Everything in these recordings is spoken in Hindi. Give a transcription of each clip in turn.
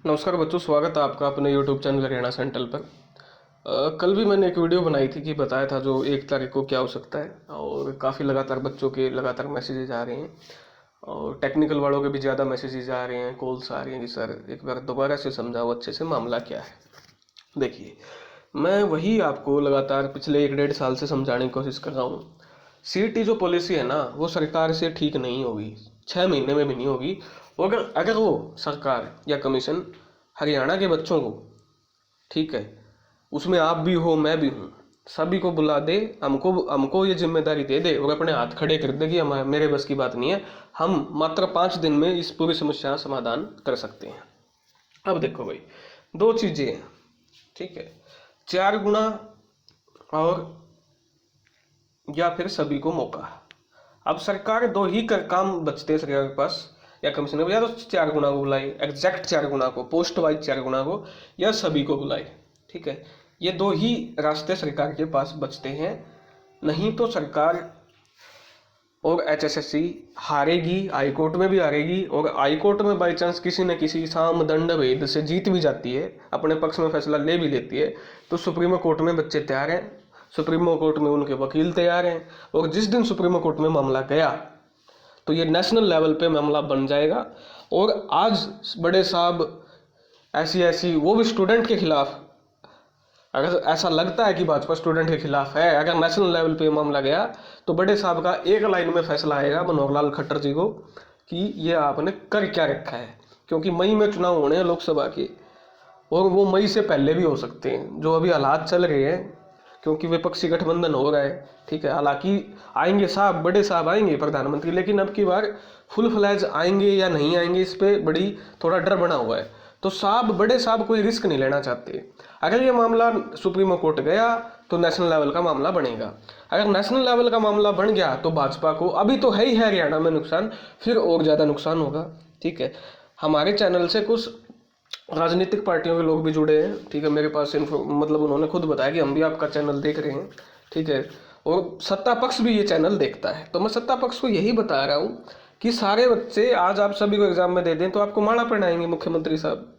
नमस्कार बच्चों, स्वागत है आपका अपने YouTube चैनल हरियाणा सेंट्रल पर। कल भी मैंने एक वीडियो बनाई थी कि बताया था जो 1 तारीख को क्या हो सकता है, और काफ़ी लगातार बच्चों के लगातार मैसेजेज आ रहे हैं और टेक्निकल वालों के भी ज़्यादा मैसेजेज आ रहे हैं, कॉल्स आ रही हैं कि सर एक बार दोबारा से समझाओ अच्छे से मामला क्या है। देखिए, मैं वही आपको लगातार पिछले 1 डेढ़ साल से समझाने की कोशिश कर रहा हूँ। सीईटी जो पॉलिसी है ना, वो सरकार से ठीक नहीं होगी, 6 महीने में भी नहीं होगी। अगर अगर वो सरकार या कमीशन हरियाणा के बच्चों को, ठीक है, उसमें आप भी हो मैं भी हूँ, सभी को बुला दे, हमको हमको ये जिम्मेदारी दे दे और अपने हाथ खड़े कर दे कि हम, मेरे बस की बात नहीं है, हम मात्र 5 दिन में इस पूरी समस्या का समाधान कर सकते हैं। अब देखो भाई, दो चीजें हैं, ठीक है, 4 गुना और या फिर सभी को मौका। अब सरकार दो ही काम बचते हैं सरकार के पास, या कमिश्नर, या तो 4 गुना को बुलाए, एग्जैक्ट 4 गुना को, पोस्ट वाइज 4 गुना को, या सभी को बुलाए। ठीक है, ये दो ही रास्ते सरकार के पास बचते हैं। नहीं तो सरकार और एचएसएससी हारेगी, हाईकोर्ट में भी हारेगी, और हाईकोर्ट में बाई चांस किसी न किसी साम दंड भेद से जीत भी जाती है, अपने पक्ष में फैसला ले भी लेती है, तो सुप्रीमो कोर्ट में बच्चे तैयार हैं, सुप्रीमो कोर्ट में उनके वकील तैयार हैं, और जिस दिन सुप्रीमो कोर्ट में मामला गया तो ये नेशनल लेवल पे मामला बन जाएगा। और आज बड़े साहब ऐसी वो भी स्टूडेंट के खिलाफ, अगर ऐसा लगता है कि भाजपा स्टूडेंट के खिलाफ है, अगर नेशनल लेवल पे मामला गया तो बड़े साहब का एक लाइन में फैसला आएगा मनोहर लाल खट्टर जी को कि ये आपने कर क्या रखा है। क्योंकि मई में चुनाव होने हैं लोकसभा के, और वो मई से पहले भी हो सकते हैं, जो अभी हालात चल रहे हैं, क्योंकि विपक्षी गठबंधन हो रहा है। ठीक है, हालांकि आएंगे साहब, बड़े साहब आएंगे प्रधानमंत्री, लेकिन अब की बार फुल फ्लैज आएंगे या नहीं आएंगे, इस पे बड़ी थोड़ा डर बना हुआ है। तो साहब, बड़े साहब कोई रिस्क नहीं लेना चाहते। अगर ये मामला सुप्रीमो कोर्ट गया तो नेशनल लेवल का मामला बनेगा। अगर नेशनल लेवल का मामला बन गया तो भाजपा को अभी तो है ही है हरियाणा में नुकसान, फिर और ज़्यादा नुकसान होगा। ठीक है, हमारे चैनल से कुछ राजनीतिक पार्टियों के लोग भी जुड़े हैं। ठीक है, मेरे पास मतलब उन्होंने खुद बताया कि हम भी आपका चैनल देख रहे हैं। ठीक है, और सत्ता पक्ष भी ये चैनल देखता है। तो मैं सत्ता पक्ष को यही बता रहा हूँ कि सारे बच्चे आज आप सभी को एग्जाम में दे दें तो आपको माला पहनाएंगे मुख्यमंत्री साहब।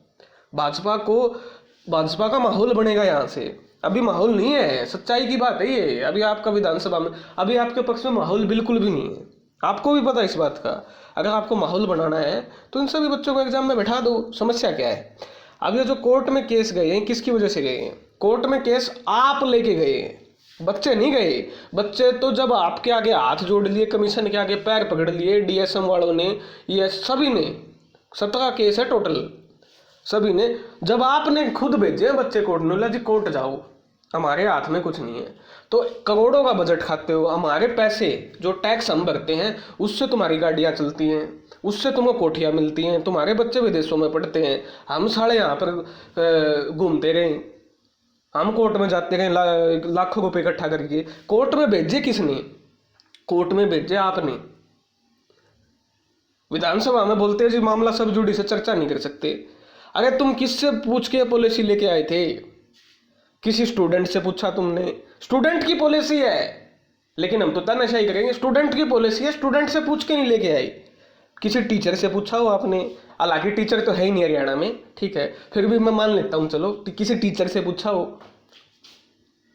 भाजपा का माहौल बनेगा यहाँ से। अभी माहौल नहीं है, सच्चाई की बात है ये। अभी आपका विधानसभा में, अभी आपके पक्ष में माहौल बिल्कुल भी नहीं है, आपको भी पता है इस बात का। अगर आपको माहौल बनाना है तो इन सभी बच्चों को एग्जाम में बैठा दो। समस्या क्या है? अब ये जो कोर्ट में केस गए हैं, किसकी वजह से गए हैं? कोर्ट में केस आप लेके गए हैं, बच्चे नहीं गए। बच्चे तो जब आपके आगे हाथ जोड़ लिए, कमीशन के आगे पैर पकड़ लिए, डीएसएम वालों ने, ये सभी ने, 17 केस है टोटल, सभी ने, जब आपने खुद भेजे बच्चे कोर्ट में, बोला जी कोर्ट जाओ, हमारे हाथ में कुछ नहीं है, तो करोड़ों का बजट खाते हो, हमारे पैसे जो टैक्स हम भरते हैं उससे तुम्हारी गाड़ियां चलती हैं, उससे तुम्हें कोठियां मिलती हैं, तुम्हारे बच्चे विदेशों में पढ़ते हैं, हम साले यहाँ पर घूमते रहे, हम कोर्ट में जाते रहे, लाखों रुपए इकट्ठा करके। कोर्ट में भेजे किसने? कोर्ट में भेजे आपने। विधानसभा में बोलते हैं जी मामला सब जुड़ी से चर्चा नहीं कर सकते। अरे तुम किससे पूछ के पॉलिसी लेके आए थे? किसी स्टूडेंट से पूछा तुमने? स्टूडेंट की पॉलिसी है, लेकिन हम तो तानाशाही करेंगे, स्टूडेंट की पॉलिसी है, स्टूडेंट से पूछ के नहीं लेके आए। किसी टीचर से पूछा हो आपने? हालांकि टीचर तो है ही नहीं हरियाणा में, ठीक है, फिर भी मैं मान लेता हूँ, चलो किसी टीचर से पूछा हो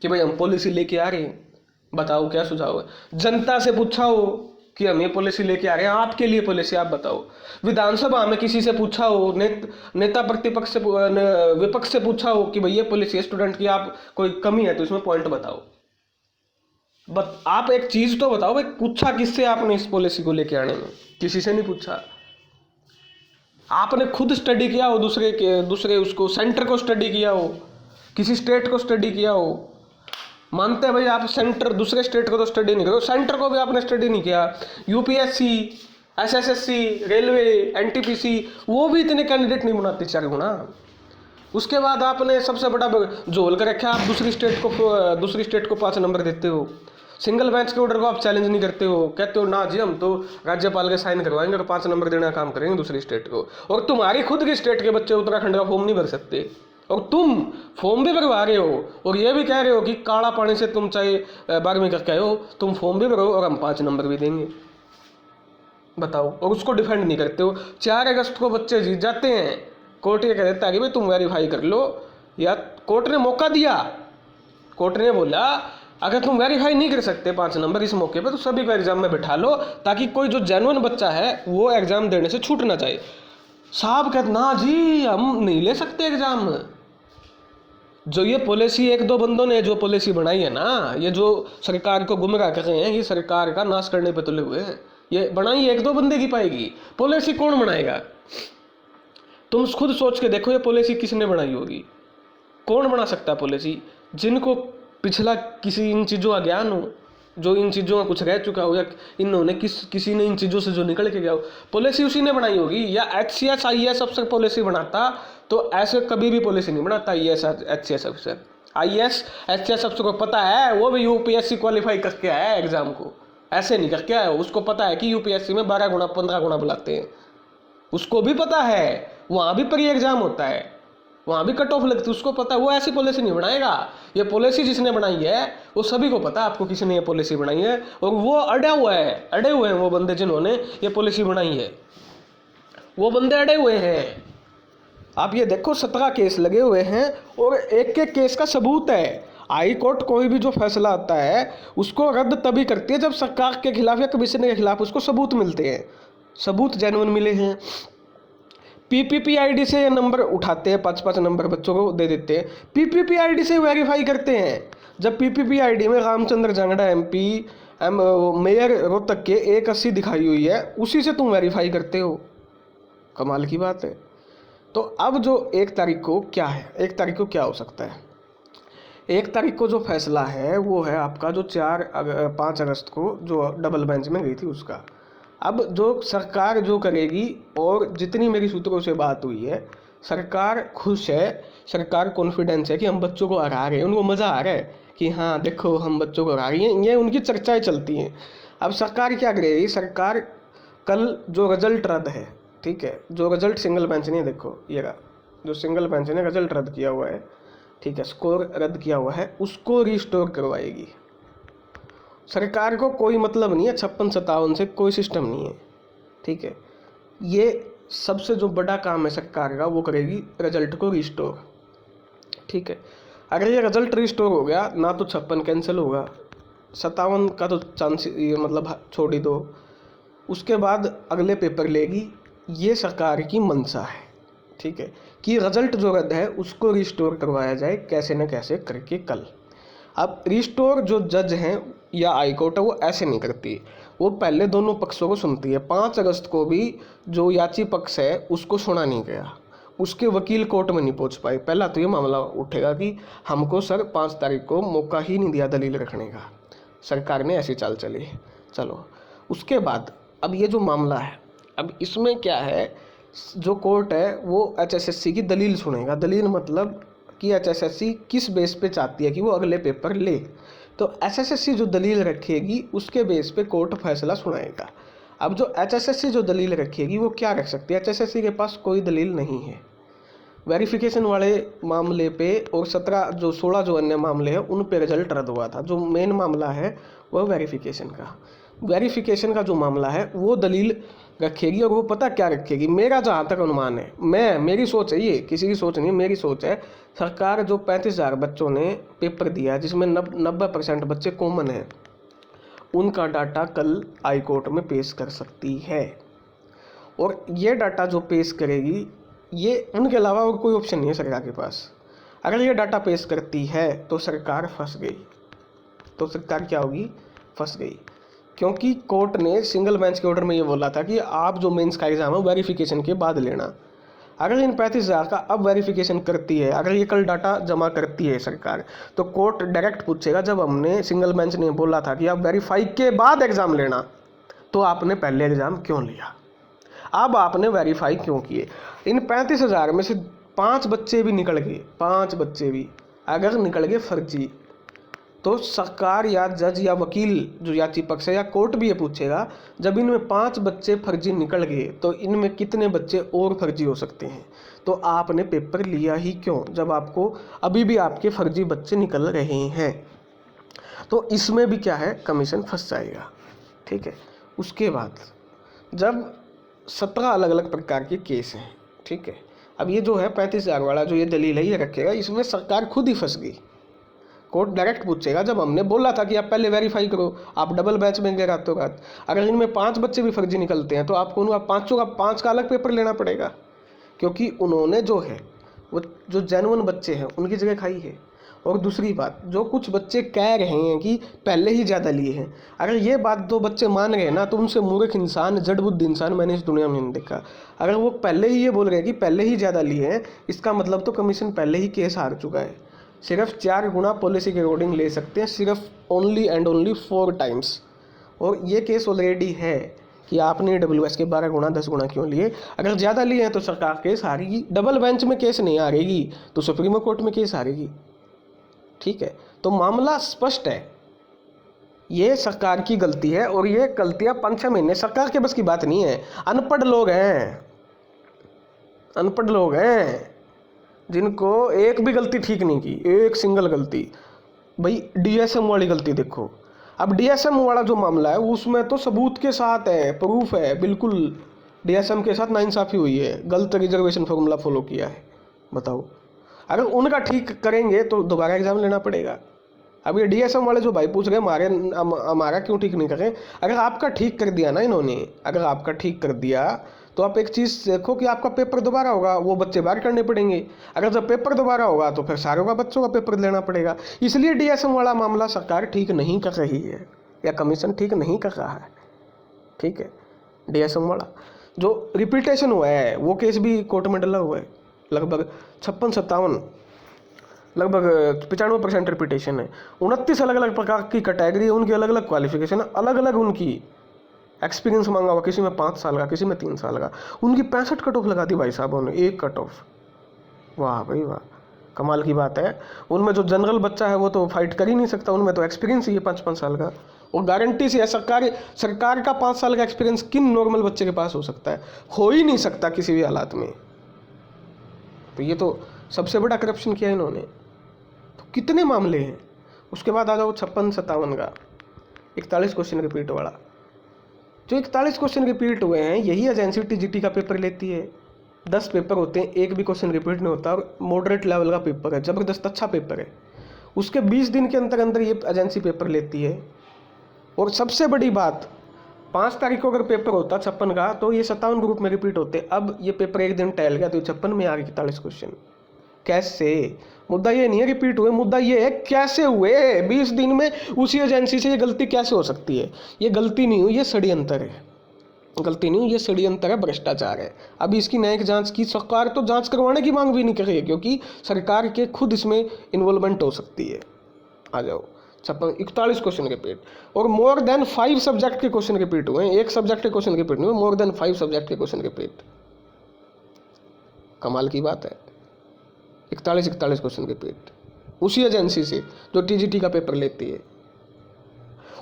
कि भाई हम पॉलिसी लेके आ रहे हैं, बताओ क्या सुझाव है? जनता से पूछा हो कि हम ये पॉलिसी लेके आ रहे हैं, आपके लिए पॉलिसी आप बताओ। विधानसभा में किसी से पूछा हो, नेता प्रतिपक्ष से, विपक्ष से पूछा हो कि भाई ये पॉलिसी है स्टूडेंट की, आप कोई कमी है तो इसमें पॉइंट बताओ। आप एक चीज तो बताओ भाई, पूछा किससे आपने इस पॉलिसी को लेके आने में? किसी से नहीं पूछा। आपने खुद स्टडी किया हो, दूसरे उसको सेंटर को स्टडी किया हो, किसी स्टेट को स्टडी किया हो। मानते हैं भाई आप सेंटर, दूसरे स्टेट को तो स्टडी नहीं करो, सेंटर को भी आपने स्टडी नहीं किया। यूपीएससी, एसएसएससी, रेलवे, एनटीपीसी, वो भी इतने कैंडिडेट नहीं बनाते 4 गुना। उसके बाद आपने सबसे बड़ा झोल कर रखा, आप दूसरी स्टेट को 5 नंबर देते हो। सिंगल बेंच के ऑर्डर को आप चैलेंज नहीं करते हो, कहते हो ना जी हम तो राज्यपाल के साइन करवाएंगे और 5 नंबर देने का काम करेंगे दूसरी स्टेट को। और तुम्हारी खुद की स्टेट के बच्चे उत्तराखंड का फॉर्म नहीं भर सकते, और तुम फॉर्म भी भरवा रहे हो, और ये भी कह रहे हो कि काला पानी से तुम चाहे 12वीं करके हो, तुम फॉर्म भी भरो और हम 5 नंबर भी देंगे। बताओ, और उसको डिफेंड नहीं करते हो। 4 अगस्त को बच्चे जीत जाते हैं, कोर्ट ये कह देता है कि भाई तुम वेरीफाई कर लो, या कोर्ट ने मौका दिया, कोर्ट ने बोला अगर तुम वेरीफाई नहीं कर सकते 5 नंबर इस मौके पे तो सभी को एग्जाम में बिठा लो, ताकि कोई जो जेन्युइन बच्चा है वो एग्जाम देने से छूट ना जाए। साहब कहते ना जी हम नहीं ले सकते एग्जाम। जो ये पॉलिसी 1-2 बंदों ने जो पॉलिसी बनाई है ना, ये जो सरकार को गुमराह कर रहे हैं, ये सरकार का नाश करने पे तुले हुए हैं। ये बनाई 1-2 बंदे की पाएगी, पॉलिसी कौन बनाएगा? तुम खुद सोच के देखो ये पॉलिसी किसने बनाई होगी? कौन बना सकता है पॉलिसी? जिनको पिछला किसी इन चीज़ों का ज्ञान हो, जो इन चीज़ों का कुछ रह चुका हो, या इन्होंने किसी ने इन चीज़ों से जो निकल के गया हो, पॉलिसी उसी ने बनाई होगी। या HCS IAS अफसर पॉलिसी बनाता तो ऐसे कभी भी पॉलिसी नहीं बनाता। IAS HCS अफसर, IAS HCS अफसर को पता है, वो भी UPSC क्वालिफाई करके आया है एग्जाम को, ऐसे नहीं करके आया। उसको पता है कि UPSC में 12 गुना 15 गुना बुलाते हैं, उसको भी पता है। वहाँ भी प्री एग्जाम होता है, वहाँ भी कट ऑफ लगती है, उसको पता है। वो ऐसी पॉलिसी नहीं बनाएगा। ये पॉलिसी जिसने बनाई है वो सभी को पता है आपको किसने ये पॉलिसी बनाई है, और वो अड़े हुए हैं वो बंदे जिन्होंने ये पॉलिसी बनाई है, वो बंदे अड़े हुए हैं। आप ये देखो 17 केस लगे हुए हैं, और एक एक केस का सबूत है। हाई कोर्ट कोई भी जो फैसला आता है उसको रद्द तभी करती है जब सरकार के खिलाफ या कमीशन के खिलाफ उसको सबूत मिलते हैं, सबूत जेन्युइन मिले हैं। PPP-ID से ये नंबर उठाते हैं, 5-5 नंबर बच्चों को दे देते हैं, PPP-ID से वेरीफाई करते हैं। जब PPP-ID में रामचंद्र जांगड़ा MP मेयर रोहतक के 180 दिखाई हुई है, उसी से तुम वेरीफाई करते हो। कमाल की बात है। तो अब जो 1 तारीख को क्या है, 1 तारीख को क्या हो सकता है? 1 तारीख को जो फैसला है वो है आपका जो 5 अगस्त को जो डबल बेंच में गई थी उसका। अब जो सरकार जो करेगी, और जितनी मेरी सूत्रों से बात हुई है, सरकार खुश है, सरकार कॉन्फिडेंस है कि हम बच्चों को हरा रहे हैं, उनको मज़ा आ रहा है कि हाँ देखो हम बच्चों को हरा रही हैं, ये उनकी चर्चाएं चलती हैं। अब सरकार क्या करेगी? सरकार कल जो रिजल्ट रद्द है, ठीक है, जो रिजल्ट सिंगल बेंच ने, देखो ये रहा, जो सिंगल बेंच ने रिजल्ट रद्द किया हुआ है, ठीक है, स्कोर रद्द किया हुआ है, उसको रिस्टोर करवाएगी। सरकार को कोई मतलब नहीं है 56-57 से, कोई सिस्टम नहीं है, ठीक है। ये सबसे जो बड़ा काम है सरकार का, वो करेगी रिजल्ट को रिस्टोर, ठीक है। अगर ये रिजल्ट रिस्टोर हो गया ना तो 56 कैंसिल होगा, 57 का तो चांस ये मतलब छोड़ ही दो। उसके बाद अगले पेपर लेगी, ये सरकार की मंशा है, ठीक है, कि रिजल्ट जो रद्द है उसको रिस्टोर करवाया जाए कैसे न कैसे करके कल। अब रिस्टोर जो जज हैं या हाई कोर्ट है वो ऐसे नहीं करती, वो पहले दोनों पक्षों को सुनती है। 5 अगस्त को भी जो याची पक्ष है उसको सुना नहीं गया, उसके वकील कोर्ट में नहीं पहुंच पाए। पहला तो ये मामला उठेगा कि हमको सर 5 तारीख को मौका ही नहीं दिया दलील रखने का, सरकार ने ऐसी चाल चली। चलो उसके बाद अब ये जो मामला है, अब इसमें क्या है, जो कोर्ट है वो HSSC की दलील सुनेगा। दलील मतलब कि HSSC किस बेस पे चाहती है कि वो अगले पेपर ले, तो HSSC जो दलील रखेगी उसके बेस पे कोर्ट फैसला सुनाएगा। अब जो HSSC जो दलील रखेगी वो क्या रख सकती है? HSSC के पास कोई दलील नहीं है वेरिफिकेशन वाले मामले पे, और 16 जो अन्य मामले हैं उन पे रिजल्ट रद्द हुआ था। जो मेन मामला है वह वेरिफिकेशन का जो मामला है वो दलील रखेगी। और वो पता क्या रखेगी, मेरा जहाँ तक अनुमान है, मेरी सोच है, ये किसी की सोच नहीं, मेरी सोच है, सरकार जो 35,000 बच्चों ने पेपर दिया जिसमें 90% बच्चे कॉमन हैं, उनका डाटा कल हाई कोर्ट में पेश कर सकती है। और ये डाटा जो पेश करेगी, ये उनके अलावा और कोई ऑप्शन नहीं है सरकार के पास। अगर ये डाटा पेश करती है तो सरकार फंस गई, तो सरकार क्या होगी? फंस गई, क्योंकि कोर्ट ने सिंगल बेंच के ऑर्डर में ये बोला था कि आप जो मेंस का एग्ज़ाम है वेरिफिकेशन के बाद लेना। अगर इन 35,000 का अब वेरिफिकेशन करती है, अगर ये कल डाटा जमा करती है सरकार, तो कोर्ट डायरेक्ट पूछेगा जब हमने सिंगल बेंच ने बोला था कि आप वेरीफाई के बाद एग्ज़ाम लेना, तो आपने पहले एग्ज़ाम क्यों लिया? अब आपने वेरीफाई क्यों किए? इन 35,000 में से 5 बच्चे भी निकल गए, 5 बच्चे भी अगर निकल गए फर्जी, तो सरकार या जज या वकील जो याची पक्ष है या कोर्ट भी ये पूछेगा, जब इनमें 5 बच्चे फर्जी निकल गए तो इनमें कितने बच्चे और फर्जी हो सकते हैं? तो आपने पेपर लिया ही क्यों जब आपको अभी भी आपके फर्जी बच्चे निकल रहे हैं? तो इसमें भी क्या है, कमीशन फंस जाएगा, ठीक है। उसके बाद जब 17 अलग अलग प्रकार के केस हैं, ठीक है, अब ये जो है 35,000 वाला जो ये दलील है ये रखेगा, इसमें सरकार खुद ही फंस गई। कोर्ट डायरेक्ट पूछेगा, जब हमने बोला था कि आप पहले वेरीफाई करो, आप डबल बैच में गए रातों रात, अगर इनमें 5 बच्चे भी फर्जी निकलते हैं तो आपको उनका 5 का अलग पेपर लेना पड़ेगा, क्योंकि उन्होंने जो है वो जो जेन्युइन बच्चे हैं उनकी जगह खाई है। और दूसरी बात, जो कुछ बच्चे कह रहे हैं कि पहले ही ज़्यादा लिए हैं, अगर ये बात 2 बच्चे मान रहे हैं ना, तो उनसे मूर्ख इंसान, जड़बुद्ध इंसान मैंने इस दुनिया में नहीं देखा। अगर वो पहले ही ये बोल रहे हैं कि पहले ही ज़्यादा लिए हैं, इसका मतलब तो कमीशन पहले ही केस हार चुका है। सिर्फ 4 गुना पॉलिसी के अकॉर्डिंग ले सकते हैं, सिर्फ ओनली एंड ओनली 4 टाइम्स। और ये केस ऑलरेडी है कि आपने AWS के 12 गुना 10 गुना क्यों लिए। अगर ज़्यादा लिए हैं तो सरकार केस हारेगी, डबल बेंच में केस नहीं हारेगी तो सुप्रीम कोर्ट में केस हारेगी। ठीक है, तो मामला स्पष्ट है, ये सरकार की गलती है। और ये गलतियां 5-6 महीने, सरकार के बस की बात नहीं है। अनपढ़ लोग हैं, अनपढ़ लोग हैं जिनको एक भी गलती ठीक नहीं की, एक सिंगल गलती। भाई DSM वाली गलती देखो, अब DSM वाला जो मामला है उसमें तो सबूत के साथ है, प्रूफ है, बिल्कुल DSM के साथ नाइंसाफ़ी हुई है, गलत रिजर्वेशन फॉर्मूला फॉलो किया है। बताओ, अगर उनका ठीक करेंगे तो दोबारा एग्जाम लेना पड़ेगा। अब ये DSM वाले जो भाई पूछ रहे हैं हमारा क्यों ठीक नहीं करें, अगर आपका ठीक कर दिया ना इन्होंने, अगर आपका ठीक कर दिया तो आप एक चीज़ देखो कि आपका पेपर दोबारा होगा, वो बच्चे बाहर करने पड़ेंगे। अगर जब पेपर दोबारा होगा तो फिर सारों का बच्चों का पेपर लेना पड़ेगा। इसलिए DSM वाला मामला सरकार ठीक नहीं कर रही है, या कमीशन ठीक नहीं कर रहा है। ठीक है, DSM वाला जो रिपीटेशन हुआ है वो केस भी कोर्ट में डला हुआ है, लगभग 56-57, लगभग 95% रिपीटेशन है। 29 अलग अलग प्रकार की कैटेगरी है, उनकी अलग अलग क्वालिफिकेशन, अलग अलग उनकी एक्सपीरियंस मांगा हुआ, किसी में 5 साल का, किसी में 3 साल का। उनकी 65 कट ऑफ लगा दी भाई साहब ने, एक कट ऑफ। वाह भाई वाह, कमाल की बात है। उनमें जो जनरल बच्चा है वो तो फाइट कर ही नहीं सकता, उनमें तो एक्सपीरियंस ही है 5-5 साल का। और गारंटी से है, सरकार का 5 साल का एक्सपीरियंस किन नॉर्मल बच्चे के पास हो सकता है? हो ही नहीं सकता किसी भी हालात में। तो ये तो सबसे बड़ा करप्शन किया इन्होंने। तो कितने मामले हैं। उसके बाद आ जाओ 56-57 का 41 क्वेश्चन रिपीट वाला। जो 41 क्वेश्चन रिपीट हुए हैं, यही एजेंसी TGT का पेपर लेती है। 10 पेपर होते हैं, एक भी क्वेश्चन रिपीट नहीं होता, और मॉडरेट लेवल का पेपर है, ज़बरदस्त अच्छा पेपर है। उसके 20 दिन के अंदर अंदर ये एजेंसी पेपर लेती है। और सबसे बड़ी बात, 5 तारीख को अगर पेपर होता 56 का, तो ये 57 ग्रुप में रिपीट होते। अब ये पेपर एक दिन टहल गया तो 56 में आ गए 41 क्वेश्चन। कैसे? मुद्दा ये नहीं है रिपीट हुए, मुद्दा ये है कैसे हुए। 20 दिन में उसी एजेंसी से ये गलती कैसे हो सकती है? ये गलती नहीं हुई, ये षड्यंत्र है। गलती नहीं हुई, ये षड्यंत्र है, भ्रष्टाचार है। अभी इसकी न्यायिक जांच की, सरकार तो जांच करवाने की मांग भी नहीं कर रही है, क्योंकि सरकार के खुद इसमें इन्वॉल्वमेंट हो सकती है। आ जाओ 41 क्वेश्चन रिपीट, और मोर देन 5 सब्जेक्ट के क्वेश्चन रिपीट हुए हैं। एक सब्जेक्ट के क्वेश्चन रिपीट नहीं हुए, मोर देन 5 सब्जेक्ट के क्वेश्चन रिपीट। कमाल की बात है। 41 क्वेश्चन रिपीट उसी एजेंसी से जो TGT का पेपर लेती है।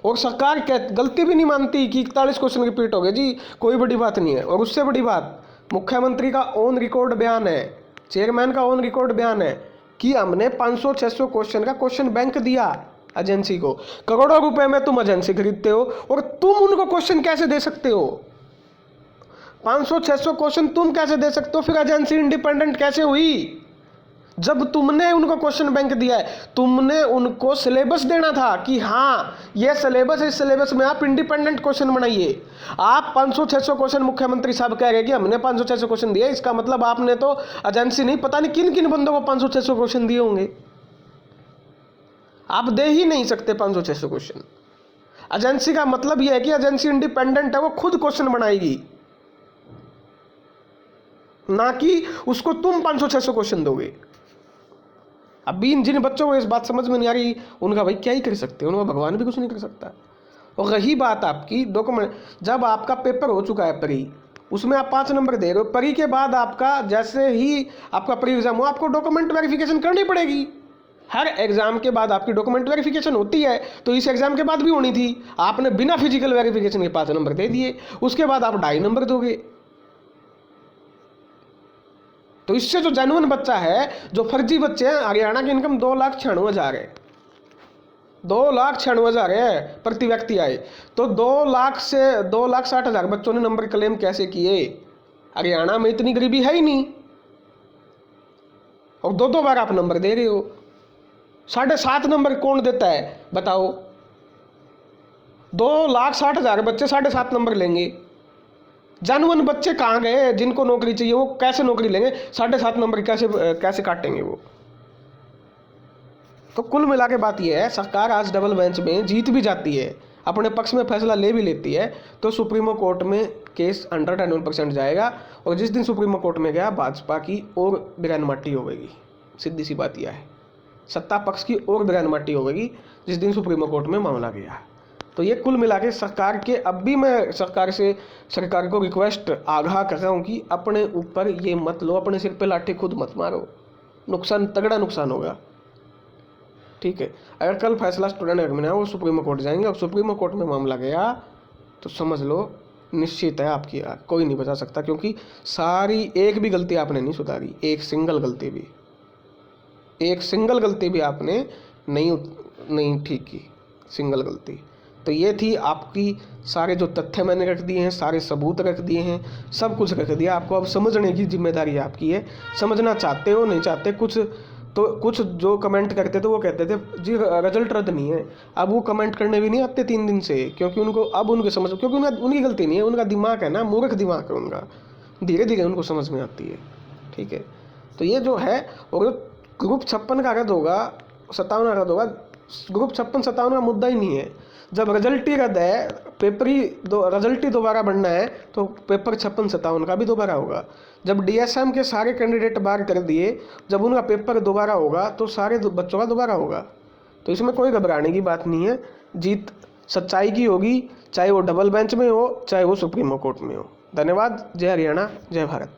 और सरकार गलती भी नहीं मानती कि 41 क्वेश्चन रिपीट हो गए जी, कोई बड़ी बात नहीं है। और उससे बड़ी बात, मुख्यमंत्री का ऑन रिकॉर्ड बयान है, चेयरमैन का ऑन रिकॉर्ड बयान है कि हमने 500-600 क्वेश्चन का क्वेश्चन बैंक दिया एजेंसी को। करोड़ों रुपए में तुम एजेंसी खरीदते हो और तुम उनको क्वेश्चन कैसे दे सकते हो? 500-600 क्वेश्चन तुम कैसे दे सकते हो? फिर एजेंसी इंडिपेंडेंट कैसे हुई? जब तुमने उनको क्वेश्चन बैंक दिया है, तुमने उनको सिलेबस देना था कि हाँ ये सिलेबस है, इस सिलेबस में आप इंडिपेंडेंट क्वेश्चन बनाइए। आप 500-600 क्वेश्चन, मुख्यमंत्री साहब कह रहे हैं कि हमने 500-600 क्वेश्चन दिए, इसका मतलब आपने तो एजेंसी नहीं, पता नहीं किन किन बंदों को 500-600 क्वेश्चन दिए होंगे। आप दे ही नहीं सकते 500-600 क्वेश्चन। एजेंसी का मतलब यह है कि एजेंसी इंडिपेंडेंट है, वो खुद क्वेश्चन बनाएगी, ना कि उसको तुम 500-600 क्वेश्चन दोगे। अभी जिन बच्चों को इस बात समझ में नहीं आ रही, उनका भाई क्या ही कर सकते हैं, उनका भगवान भी कुछ नहीं कर सकता। और रही बात आपकी डॉक्यूमेंट, जब आपका पेपर हो चुका है परी, उसमें आप 5 नंबर दे रहे हो, परी के बाद आपका जैसे ही आपका प्री एग्जाम हो, आपको डॉक्यूमेंट वेरिफिकेशन करनी पड़ेगी। हर एग्जाम के बाद आपकी डॉक्यूमेंट वेरिफिकेशन होती है, तो इस एग्जाम के बाद भी होनी थी। आपने बिना फिजिकल वेरिफिकेशन के 5 नंबर दे दिए, उसके बाद आप 2.5 नंबर दोगे। तो इससे जो जेन्युइन बच्चा है, जो फर्जी बच्चे हैं, हरियाणा की इनकम 2,96,000 है, 2,96,000 है प्रति व्यक्ति आए। तो 2 लाख से 2,60,000 बच्चों ने नंबर क्लेम कैसे किए? हरियाणा में इतनी गरीबी है ही नहीं। और 2-2 बार आप नंबर दे रहे हो। 7.5 नंबर कौन देता है बताओ? 2,60,000 बच्चे 7.5 नंबर लेंगे। जानवन बच्चे कहाँ गए जिनको नौकरी चाहिए? वो कैसे नौकरी लेंगे? 7.5 नंबर कैसे काटेंगे वो? तो कुल मिला के बात यह है, सरकार आज डबल बेंच में जीत भी जाती है, अपने पक्ष में फैसला ले भी लेती है, तो सुप्रीमो कोर्ट में केस 101% जाएगा। और जिस दिन सुप्रीमो कोर्ट में गया, भाजपा की और बिरानमाटी होगी। सीधी सी बात यह है, सत्ता पक्ष की और बिरानमाटी होगी जिस दिन सुप्रीमो कोर्ट में मामला गया। तो ये कुल मिला के सरकार के, अब भी मैं सरकार को रिक्वेस्ट आगाह कर रहा हूँ कि अपने ऊपर ये मत लो, अपने सिर पे लाठी खुद मत मारो, नुकसान, तगड़ा नुकसान होगा। ठीक है, अगर कल फैसला स्टूडेंट एग्जाम में वो सुप्रीमो कोर्ट जाएंगे और सुप्रीमो कोर्ट में मामला गया तो समझ लो निश्चित है आपकी कोई नहीं बचा सकता, क्योंकि सारी एक भी गलती आपने नहीं सुधारी, एक सिंगल गलती भी आपने नहीं ठीक की, सिंगल गलती। तो ये थी आपकी, सारे जो तथ्य मैंने रख दिए हैं, सारे सबूत रख दिए हैं, सब कुछ रख दिया। आपको अब समझने की जिम्मेदारी आपकी है, समझना चाहते हो नहीं चाहते। कुछ जो कमेंट करते थे वो कहते थे जी रिजल्ट रद्द नहीं है, अब वो कमेंट करने भी नहीं आते 3 दिन से, क्योंकि उनको अब उनके समझ, क्योंकि उनकी गलती नहीं है, उनका दिमाग है ना, मूर्ख दिमाग है उनका, धीरे धीरे उनको समझ में आती है। ठीक है, तो ये जो है, और ग्रुप 56 का रद्द होगा, 57 का रद्द होगा, ग्रुप 56-57 का मुद्दा ही नहीं है। जब रिजल्ट ही रद्द है, रिजल्ट ही दोबारा बनना है, तो पेपर 56-57 का भी दोबारा होगा। जब DSM के सारे कैंडिडेट बाहर कर दिए, जब उनका पेपर दोबारा होगा तो सारे बच्चों का दोबारा होगा। तो इसमें कोई घबराने की बात नहीं है, जीत सच्चाई की होगी, चाहे वो डबल बेंच में हो, चाहे वो सुप्रीमो कोर्ट में हो। धन्यवाद। जय हरियाणा, जय भारत।